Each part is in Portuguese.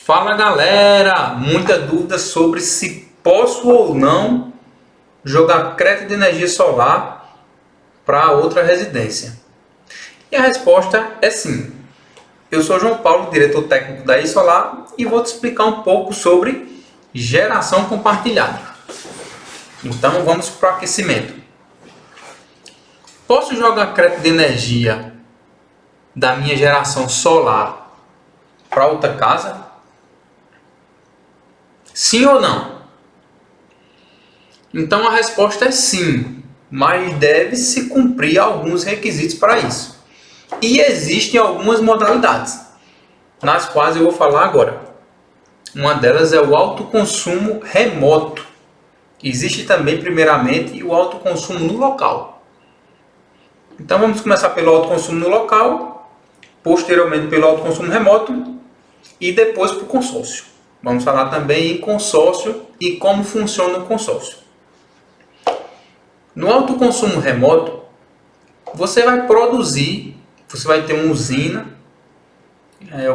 Fala galera, muita dúvida sobre se posso ou não jogar crédito de energia solar para outra residência. E a resposta é sim. Eu sou João Paulo, diretor técnico da iSolar, e vou te explicar um pouco sobre geração compartilhada. Então vamos para o aquecimento. Posso jogar crédito de energia da minha geração solar para outra casa? Sim ou não? Então a resposta é sim, mas deve-se cumprir alguns requisitos para isso. E existem algumas modalidades, nas quais eu vou falar agora. Uma delas é o autoconsumo remoto. Existe também, primeiramente, o autoconsumo no local. Então vamos começar pelo autoconsumo no local, posteriormente pelo autoconsumo remoto e depois para o consórcio. Vamos falar também em consórcio e como funciona o consórcio. No autoconsumo remoto, você vai produzir, você vai ter uma usina.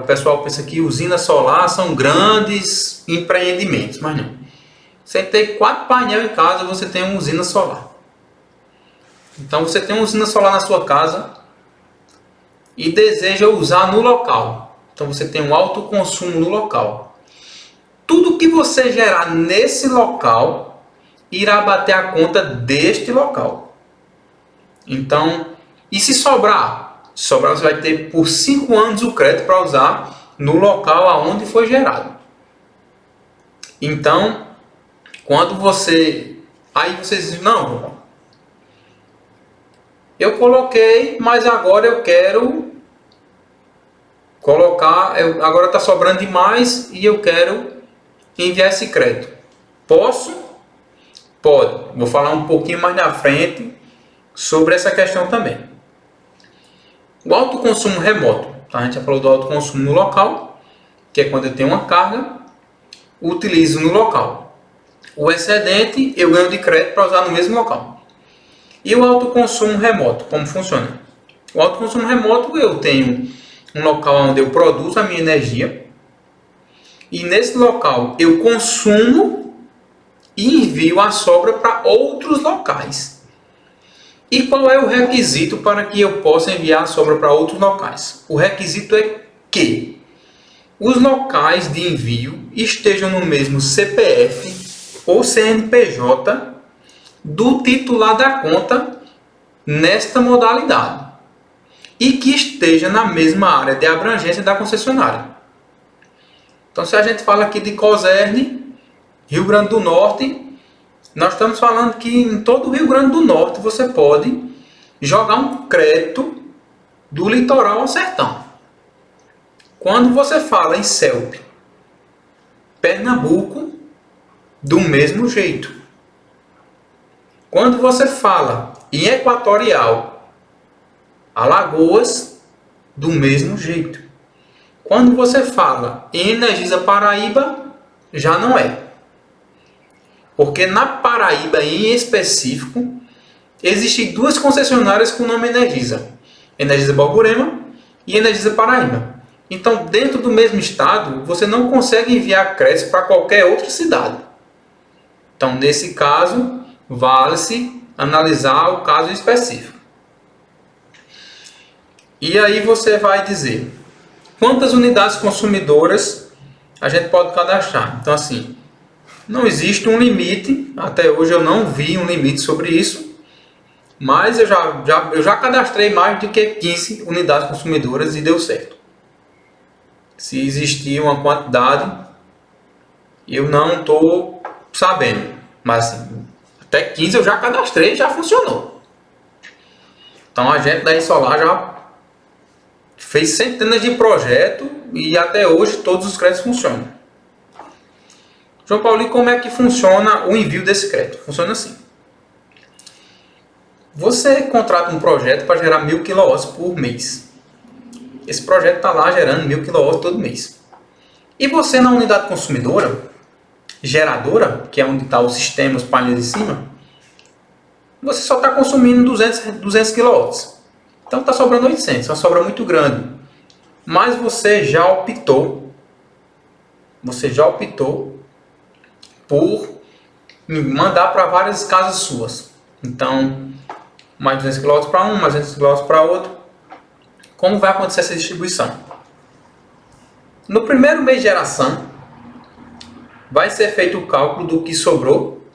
O pessoal pensa que usinas solar são grandes empreendimentos, mas não. Você tem 4 painéis em casa, você tem uma usina solar. Então você tem uma usina solar na sua casa e deseja usar no local. Então você tem um autoconsumo no local. Tudo que você gerar nesse local irá bater a conta deste local. Então, e se sobrar? Se sobrar, você vai ter por 5 anos o crédito para usar no local aonde foi gerado. Então, quando você... Aí você diz, não, eu coloquei, mas agora eu quero colocar, agora está sobrando demais e eu quero enviar esse crédito. Posso? Pode. Vou falar um pouquinho mais na frente sobre essa questão também. O autoconsumo remoto. A gente já falou do autoconsumo no local, que é quando eu tenho uma carga, utilizo no local. O excedente eu ganho de crédito para usar no mesmo local. E o autoconsumo remoto, como funciona? O autoconsumo remoto, eu tenho um local onde eu produzo a minha energia, e nesse local eu consumo e envio a sobra para outros locais. E qual é o requisito para que eu possa enviar a sobra para outros locais? O requisito é que os locais de envio estejam no mesmo CPF ou CNPJ do titular da conta nesta modalidade e que esteja na mesma área de abrangência da concessionária. Então, se a gente fala aqui de Cosern, Rio Grande do Norte, nós estamos falando que em todo o Rio Grande do Norte você pode jogar um crédito do litoral ao sertão. Quando você fala em CELP, Pernambuco, do mesmo jeito. Quando você fala em Equatorial, Alagoas, do mesmo jeito. Quando você fala em Energisa Paraíba, já não é. Porque na Paraíba, em específico, existem 2 concessionárias com o nome Energisa. Energisa Borborema e Energisa Paraíba. Então, dentro do mesmo estado, você não consegue enviar crédito para qualquer outra cidade. Então, nesse caso, vale-se analisar o caso específico. E aí você vai dizer quantas unidades consumidoras a gente pode cadastrar. Então, assim, não existe um limite. Até hoje eu não vi um limite sobre isso. Mas eu já cadastrei mais do que 15 unidades consumidoras e deu certo. Se existir uma quantidade, eu não estou sabendo. Mas assim, até 15 eu já cadastrei e já funcionou. Então a gente da iSolar já fez centenas de projetos e até hoje todos os créditos funcionam. João Paulo, como é que funciona o envio desse crédito? Funciona assim. Você contrata um projeto para gerar 1000 kW por mês. Esse projeto está lá gerando 1000 kW todo mês. E você na unidade consumidora, geradora, que é onde está o sistema, os painéis de cima, você só está consumindo 200 kW. Então está sobrando 800, uma sobra muito grande. Mas você já optou você já optou por mandar para várias casas suas. Então, mais 200 kW para um, mais 200 kW para outro. Como vai acontecer essa distribuição? No primeiro mês de geração, vai ser feito o cálculo do que sobrou.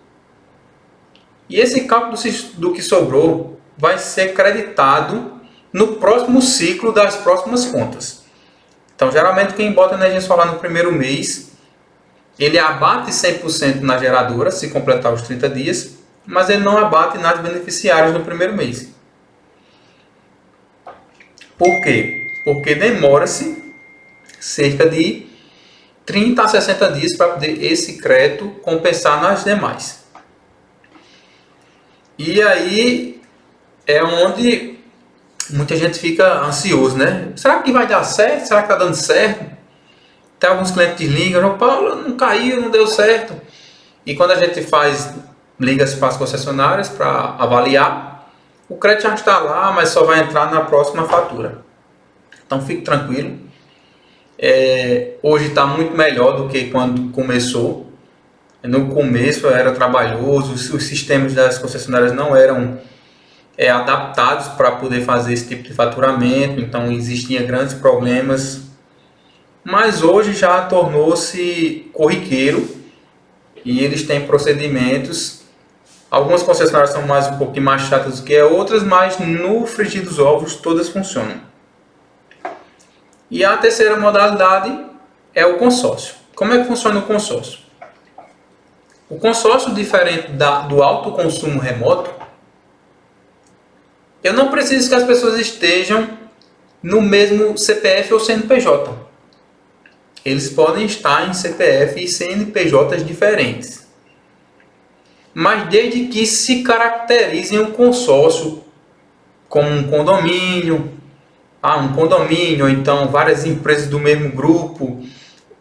E esse cálculo do que sobrou vai ser creditado no próximo ciclo das próximas contas. Então, geralmente, quem bota energia solar no primeiro mês, ele abate 100% na geradora, se completar os 30 dias, mas ele não abate nas beneficiárias no primeiro mês. Por quê? Porque demora-se cerca de 30 a 60 dias para poder esse crédito compensar nas demais. E aí é onde muita gente fica ansioso, né? Será que vai dar certo? Será que está dando certo? Tem alguns clientes que ligam, Paulo, não caiu, não deu certo. E quando a gente liga para as concessionárias para avaliar, o crédito já está lá, mas só vai entrar na próxima fatura. Então fique tranquilo. Hoje está muito melhor do que quando começou. No começo era trabalhoso, os sistemas das concessionárias não eram adaptados para poder fazer esse tipo de faturamento, então existiam grandes problemas. Mas hoje já tornou-se corriqueiro e eles têm procedimentos. Algumas concessionárias são um pouquinho mais chatas do que outras, mas no frigir dos ovos todas funcionam. E a terceira modalidade é o consórcio. Como é que funciona o consórcio? O consórcio, diferente do alto consumo remoto, eu não preciso que as pessoas estejam no mesmo CPF ou CNPJ. Eles podem estar em CPF e CNPJs diferentes. Mas desde que se caracterizem um consórcio como um condomínio, ou então várias empresas do mesmo grupo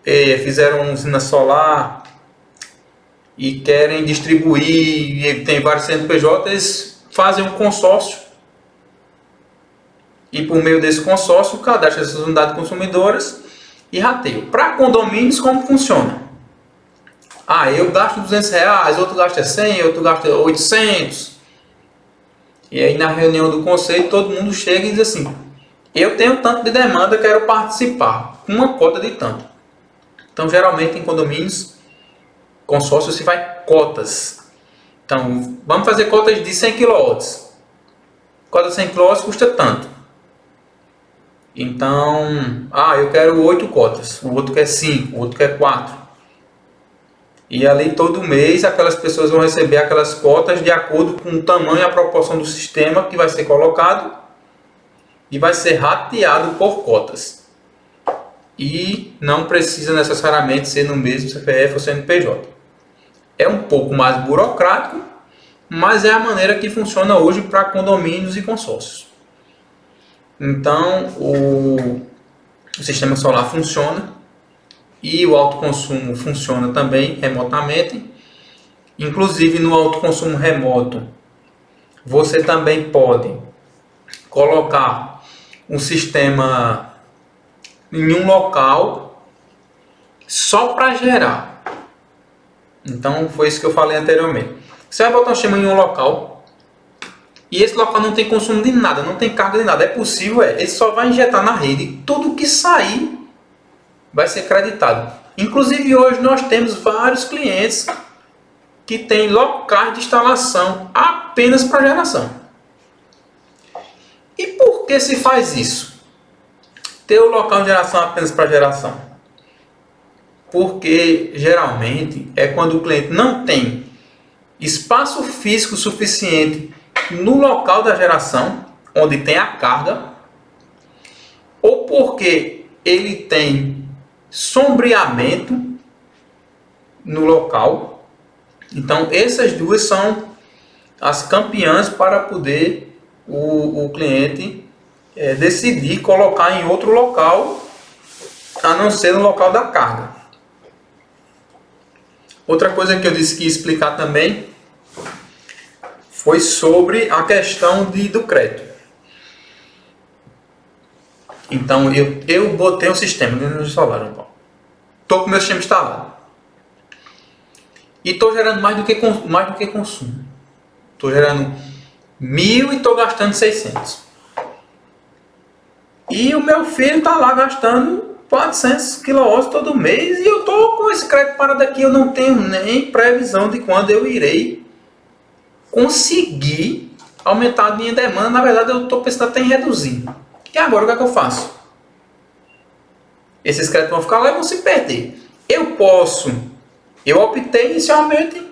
fizeram uma usina solar e querem distribuir, e tem vários CNPJs, eles fazem um consórcio e por meio desse consórcio cadastram essas unidades consumidoras e rateio. Para condomínios, como funciona? Eu gasto R$200, outro gasta 100, outro gasta 800. E aí na reunião do conselho todo mundo chega e diz assim: eu tenho tanto de demanda, quero participar, com uma cota de tanto. Então geralmente em condomínios, consórcio se vai cotas. Então vamos fazer cotas de 100 kW. Cota de 100 kW custa tanto. Então, eu quero 8 cotas, o outro quer 5, o outro quer 4. E ali todo mês aquelas pessoas vão receber aquelas cotas de acordo com o tamanho e a proporção do sistema que vai ser colocado e vai ser rateado por cotas. E não precisa necessariamente ser no mesmo CPF ou CNPJ. É um pouco mais burocrático, mas é a maneira que funciona hoje para condomínios e consórcios. Então, o sistema solar funciona e o autoconsumo funciona também remotamente. Inclusive, no autoconsumo remoto, você também pode colocar um sistema em um local só para gerar. Então, foi isso que eu falei anteriormente. Você vai botar um sistema em um local e esse local não tem consumo de nada, não tem carga de nada. É possível, ele só vai injetar na rede. Tudo que sair vai ser creditado. Inclusive hoje nós temos vários clientes que têm locais de instalação apenas para geração. E por que se faz isso? Ter o local de geração apenas para geração? Porque geralmente é quando o cliente não tem espaço físico suficiente no local da geração, onde tem a carga, ou porque ele tem sombreamento no local. Então essas duas são as campeãs para poder o cliente decidir colocar em outro local a não ser no local da carga. Outra coisa que eu disse que ia explicar também foi sobre a questão do crédito. Então eu botei um sistema de energia solar, estou com o meu sistema instalado. E estou gerando mais do que consumo. Estou gerando 1.000 e estou gastando 600. E o meu filho está lá gastando 400 kW todo mês e eu estou com esse crédito parado aqui. Eu não tenho nem previsão de quando eu irei conseguir aumentar a minha demanda. Na verdade, eu estou pensando até em reduzir. E agora, o que é que eu faço? Esses créditos vão ficar lá e vão se perder. Eu optei inicialmente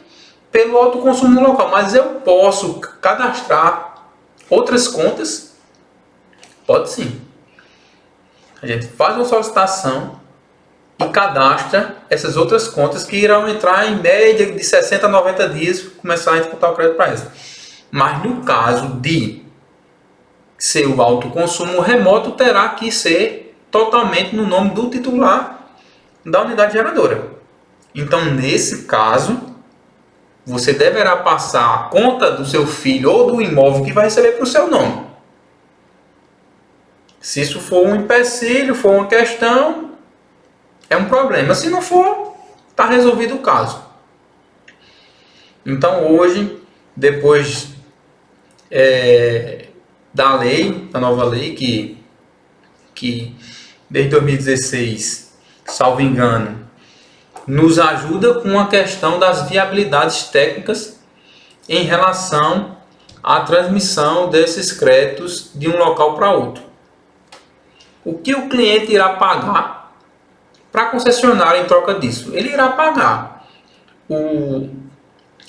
pelo autoconsumo local, mas eu posso cadastrar outras contas? Pode sim. A gente faz uma solicitação e cadastra essas outras contas que irão entrar em média de 60 a 90 dias começar a imputar o crédito para elas. Mas no caso de ser o autoconsumo remoto, terá que ser totalmente no nome do titular da unidade geradora. Então, nesse caso, você deverá passar a conta do seu filho ou do imóvel que vai receber para o seu nome. Se isso for um empecilho, for uma questão, é um problema. Se não for, está resolvido o caso. Então, hoje, depois da nova lei, que desde 2016, salvo engano, nos ajuda com a questão das viabilidades técnicas em relação à transmissão desses créditos de um local para outro. O que o cliente irá pagar para a concessionária em troca disso? Ele irá pagar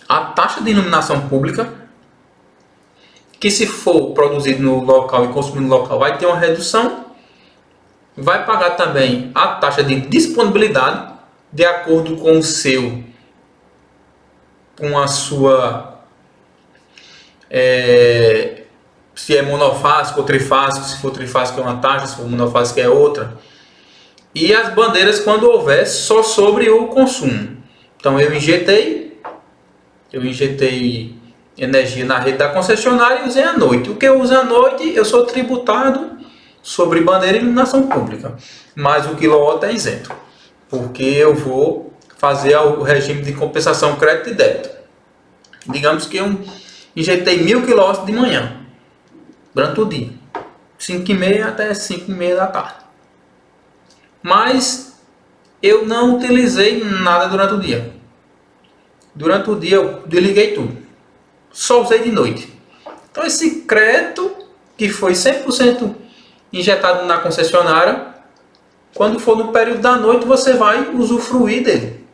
a taxa de iluminação pública, que se for produzido no local e consumido no local vai ter uma redução. Vai pagar também a taxa de disponibilidade, de acordo com a sua, se é monofásico ou trifásico. Se for trifásico é uma taxa, se for monofásico é outra. E as bandeiras quando houver só sobre o consumo. Então eu injetei energia na rede da concessionária e usei à noite. O que eu uso à noite, eu sou tributado sobre bandeira e iluminação pública. Mas o quilowatt é isento, porque eu vou fazer o regime de compensação crédito e débito. Digamos que eu injetei 1.000 kW de manhã, durante o dia, 5h30 até 5h30 da tarde. Mas eu não utilizei nada durante o dia. Durante o dia eu desliguei tudo, só usei de noite. Então esse crédito, que foi 100% injetado na concessionária, quando for no período da noite você vai usufruir dele.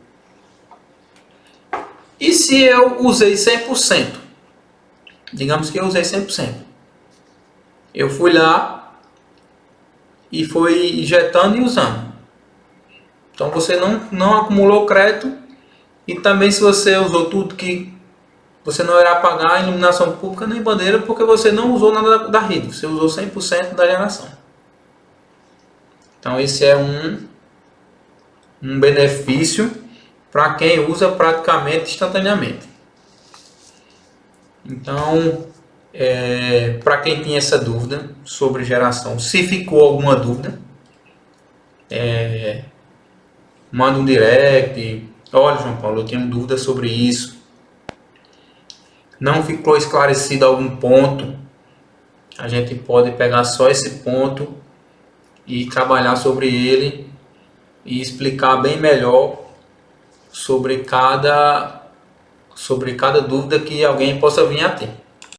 E se eu usei 100%? Digamos que eu usei 100%. Eu fui lá e fui injetando e usando. Então você não acumulou crédito. E também, se você usou tudo, que você não irá pagar iluminação pública nem bandeira, porque você não usou nada da rede. Você usou 100% da geração. Então esse é um benefício para quem usa praticamente instantaneamente. Então, para quem tinha essa dúvida sobre geração, se ficou alguma dúvida, manda um direct. Olha, João Paulo, eu tenho dúvida sobre isso. Não ficou esclarecido algum ponto. A gente pode pegar só esse ponto e trabalhar sobre ele e explicar bem melhor sobre cada dúvida que alguém possa vir a ter.